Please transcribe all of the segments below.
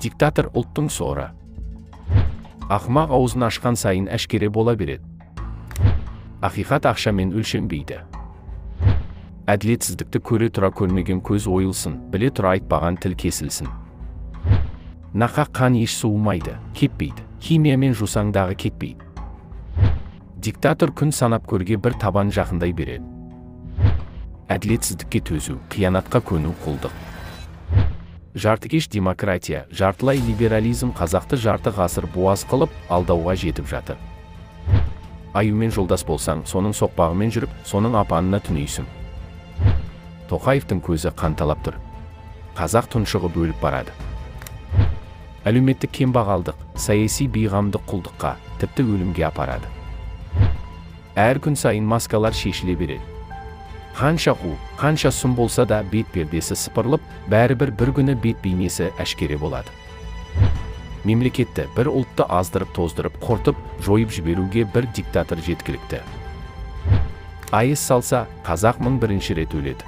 Диктатор ұлттың соры. Ақымақ аузын ашқан сайын әшкере бола береді. Ақиқат ақшамен өлшенбейді. Әділетсіздікті көре тұра көрмеген көз ойылсын, біле тұра айтпаған тіл кесілсін. Нақақ қан еш суымайды, кеппейді, химиямен жусаңдағы кетпейді. Диктатор күн санап көрге бір табан жақындай береді. Әділетсіздікке төзу, қиянатқа көну құлдық. Жартыкеш демократия, жартылай либерализм қазақты жарты ғасыр буаз қылып, алдауға жетіп жатыр. Аюмен жолдас болсаң, соның соқпағымен жүріп, соның апанына түнейсің. Тоқаевтың көзі қанталап тұр. Қазақ тұншығы бөліп барады. Әлеуметтік кембағалдық, саяси бейғамдық құлдыққа, тіпті өлімге апарады. Әр күн сайын маскалар шешіле береді. Қанша қу, қанша сұм болса да бет пердесі сыпырылып, бәрібір бір күні бет бейнесі әшкере болады. Мемлекетті, бір ұлтты аздырып, тоздырып, қортып, жойып жіберуге бір диктатор жеткілікті. Айыз салса, қазақ 1001 рет өледі.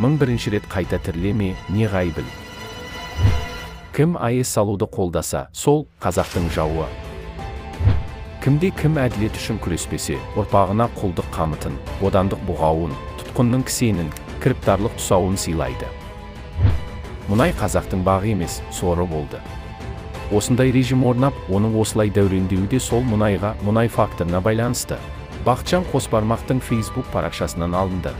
1001 рет қайта тірілеме, не ғайбіл. Кім айыз салуды қолдаса, сол қазақтың жауы. Кімде кім әділет үшін күреспесе, ұрпағына құлдық қамытын, бодандық бұғауын, тұтқынның кісенін, кіріптарлық тұсауын сыйлайды. Мұнай қазақтың бағы емес, соры болды. Осындай режим орнап, оның осылай дәурендеуі де сол мұнайға, мұнай факторына байланысты. Бақытжан Қосбармақтың Facebook парақшасынан алынды.